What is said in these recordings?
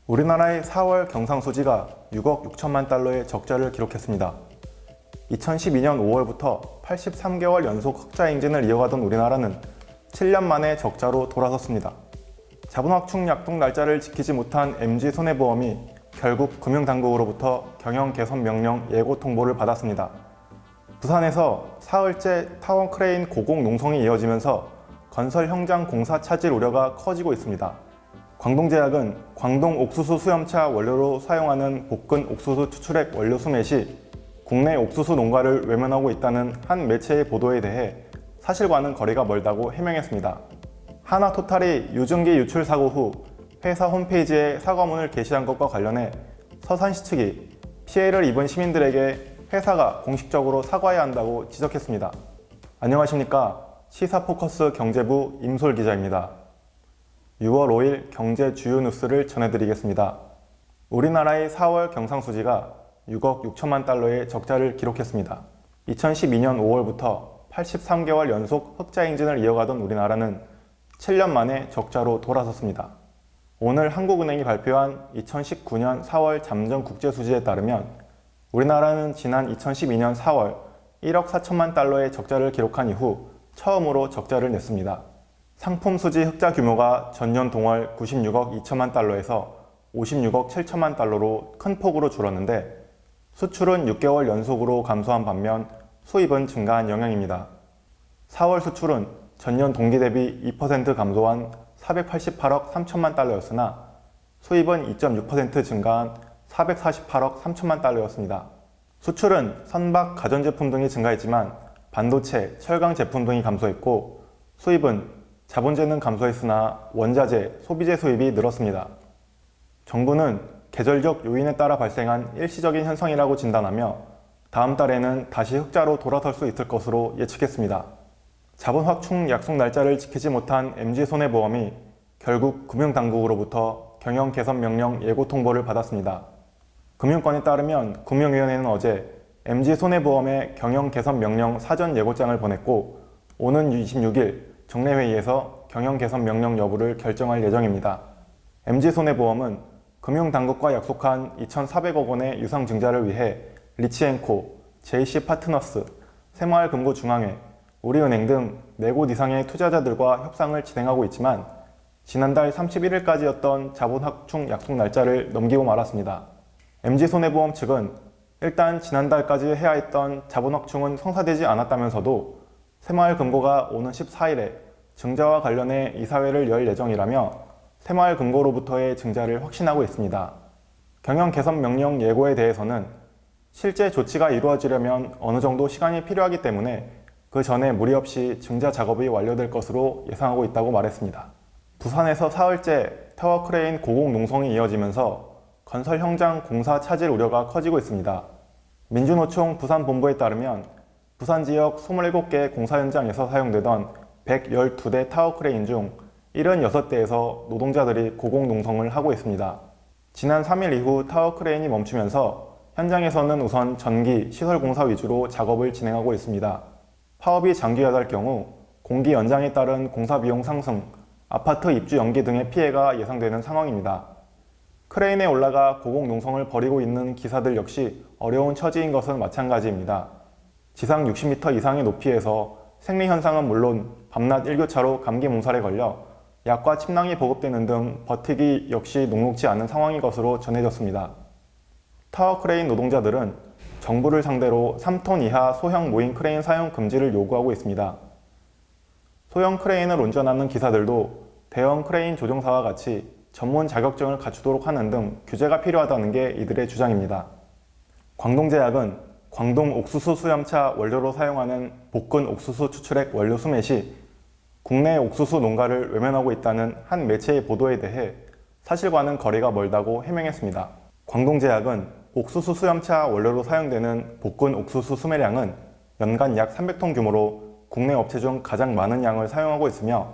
우리나라의 4월 경상수지가 6억 6천만 달러의 적자를 기록했습니다. 2012년 5월부터 83개월 연속 흑자 행진을 이어가던 우리나라는 7년 만에 적자로 돌아섰습니다. 자본확충 약속 날짜를 지키지 못한 MG손해보험이 결국 금융당국으로부터 경영 개선 명령 예고 통보를 받았습니다. 부산에서 사흘째 타워 크레인 고공 농성이 이어지면서 건설 현장 공사 차질 우려가 커지고 있습니다. 광동제약은 광동 옥수수 수염차 원료로 사용하는 볶은 옥수수 추출액 원료 수매 시 국내 옥수수 농가를 외면하고 있다는 한 매체의 보도에 대해 사실과는 거리가 멀다고 해명했습니다. 하나토탈이 유증기 유출 사고 후 회사 홈페이지에 사과문을 게시한 것과 관련해 서산시 측이 피해를 입은 시민들에게 회사가 공식적으로 사과해야 한다고 지적했습니다. 안녕하십니까. 시사포커스 경제부 임솔 기자입니다. 6월 5일 경제 주요 뉴스를 전해드리겠습니다. 우리나라의 4월 경상수지가 6억 6천만 달러의 적자를 기록했습니다. 2012년 5월부터 83개월 연속 흑자 행진을 이어가던 우리나라는 7년 만에 적자로 돌아섰습니다. 오늘 한국은행이 발표한 2019년 4월 잠정 국제수지에 따르면 우리나라는 지난 2012년 4월 1억 4천만 달러의 적자를 기록한 이후 처음으로 적자를 냈습니다. 상품 수지 흑자 규모가 전년 동월 96억 2천만 달러에서 56억 7천만 달러로 큰 폭으로 줄었는데 수출은 6개월 연속으로 감소한 반면 수입은 증가한 영향입니다. 4월 수출은 전년 동기 대비 2% 감소한 488억 3천만 달러였으나 수입은 2.6% 증가한 448억 3천만 달러였습니다. 수출은 선박, 가전제품 등이 증가했지만 반도체, 철강 제품 등이 감소했고 수입은 자본재는 감소했으나 원자재, 소비재 수입이 늘었습니다. 정부는 계절적 요인에 따라 발생한 일시적인 현상이라고 진단하며 다음 달에는 다시 흑자로 돌아설 수 있을 것으로 예측했습니다. 자본 확충 약속 날짜를 지키지 못한 MG손해보험이 결국 금융당국으로부터 경영 개선 명령 예고 통보를 받았습니다. 금융권에 따르면 금융위원회는 어제 MG손해보험에 경영 개선 명령 사전 예고장을 보냈고 오는 26일 정례회의에서 경영 개선 명령 여부를 결정할 예정입니다. MG손해보험은 금융당국과 약속한 2,400억 원의 유상증자를 위해 리치앤코, JC파트너스, 새마을금고중앙회, 우리은행 등 4곳 이상의 투자자들과 협상을 진행하고 있지만 지난달 31일까지였던 자본확충 약속 날짜를 넘기고 말았습니다. MG손해보험 측은 일단 지난달까지 해야 했던 자본확충은 성사되지 않았다면서도 새마을금고가 오는 14일에 증자와 관련해 이사회를 열 예정이라며 새마을금고로부터의 증자를 확신하고 있습니다. 경영 개선 명령 예고에 대해서는 실제 조치가 이루어지려면 어느 정도 시간이 필요하기 때문에 그 전에 무리 없이 증자 작업이 완료될 것으로 예상하고 있다고 말했습니다. 부산에서 사흘째 타워 크레인 고공 농성이 이어지면서 건설 현장 공사 차질 우려가 커지고 있습니다. 민주노총 부산본부에 따르면 부산 지역 27개 공사 현장에서 사용되던 112대 타워 크레인 중 76대에서 노동자들이 고공 농성을 하고 있습니다. 지난 3일 이후 타워 크레인이 멈추면서 현장에서는 우선 전기, 시설 공사 위주로 작업을 진행하고 있습니다. 파업이 장기화될 경우 공기 연장에 따른 공사 비용 상승, 아파트 입주 연기 등의 피해가 예상되는 상황입니다. 크레인에 올라가 고공 농성을 벌이고 있는 기사들 역시 어려운 처지인 것은 마찬가지입니다. 지상 60m 이상의 높이에서 생리 현상은 물론 밤낮 일교차로 감기 몸살에 걸려 약과 침낭이 보급되는 등 버티기 역시 녹록지 않은 상황인 것으로 전해졌습니다. 타워 크레인 노동자들은 정부를 상대로 3톤 이하 소형 모인 크레인 사용 금지를 요구하고 있습니다. 소형 크레인을 운전하는 기사들도 대형 크레인 조종사와 같이 전문 자격증을 갖추도록 하는 등 규제가 필요하다는 게 이들의 주장입니다. 광동제약은 광동 옥수수 수염차 원료로 사용하는 볶은 옥수수 추출액 원료 수매 시 국내 옥수수 농가를 외면하고 있다는 한 매체의 보도에 대해 사실과는 거리가 멀다고 해명했습니다. 광동제약은 옥수수 수염차 원료로 사용되는 볶은 옥수수 수매량은 연간 약 300톤 규모로 국내 업체 중 가장 많은 양을 사용하고 있으며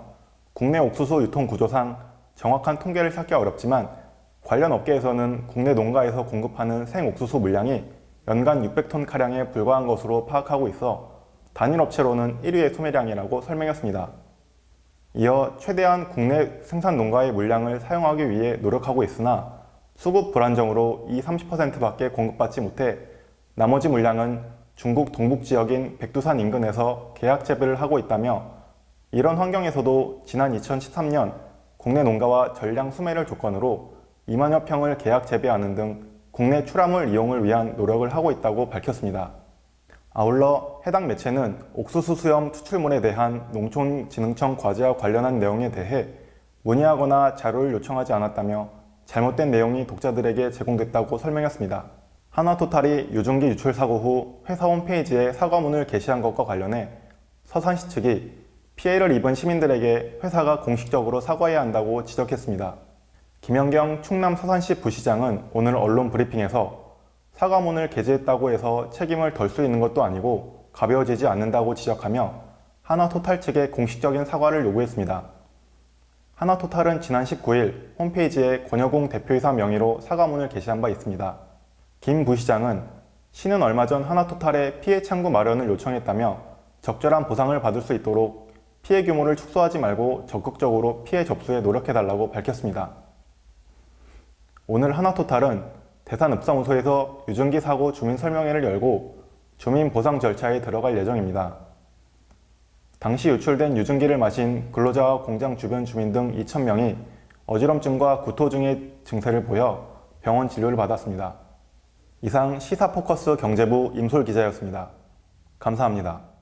국내 옥수수 유통 구조상 정확한 통계를 찾기 어렵지만 관련 업계에서는 국내 농가에서 공급하는 생옥수수 물량이 연간 600톤가량에 불과한 것으로 파악하고 있어 단일 업체로는 1위의 소매량이라고 설명했습니다. 이어 최대한 국내 생산 농가의 물량을 사용하기 위해 노력하고 있으나 수급 불안정으로 이 30%밖에 공급받지 못해 나머지 물량은 중국 동북 지역인 백두산 인근에서 계약 재배를 하고 있다며, 이런 환경에서도 지난 2013년 국내 농가와 전량 수매를 조건으로 2만여 평을 계약 재배하는 등 국내 출하물 이용을 위한 노력을 하고 있다고 밝혔습니다. 아울러 해당 매체는 옥수수 수염 추출물에 대한 농촌진흥청 과제와 관련한 내용에 대해 문의하거나 자료를 요청하지 않았다며 잘못된 내용이 독자들에게 제공됐다고 설명했습니다. 한화토탈이 유증기 유출 사고 후 회사 홈페이지에 사과문을 게시한 것과 관련해 서산시 측이 피해를 입은 시민들에게 회사가 공식적으로 사과해야 한다고 지적했습니다. 김연경 충남 서산시 부시장은 오늘 언론 브리핑에서 사과문을 게재했다고 해서 책임을 덜 수 있는 것도 아니고 가벼워지지 않는다고 지적하며 한화토탈 측에 공식적인 사과를 요구했습니다. 한화토탈은 지난 19일 홈페이지에 권여공 대표이사 명의로 사과문을 게시한 바 있습니다. 김 부시장은 시는 얼마 전 한화토탈에 피해 창구 마련을 요청했다며 적절한 보상을 받을 수 있도록 피해 규모를 축소하지 말고 적극적으로 피해 접수에 노력해달라고 밝혔습니다. 오늘 한화토탈은 대산읍사무소에서 유증기 사고 주민 설명회를 열고 주민 보상 절차에 들어갈 예정입니다. 당시 유출된 유증기를 마신 근로자와 공장 주변 주민 등 2,000명이 어지럼증과 구토 등의 증세를 보여 병원 진료를 받았습니다. 이상 시사포커스 경제부 임솔 기자였습니다. 감사합니다.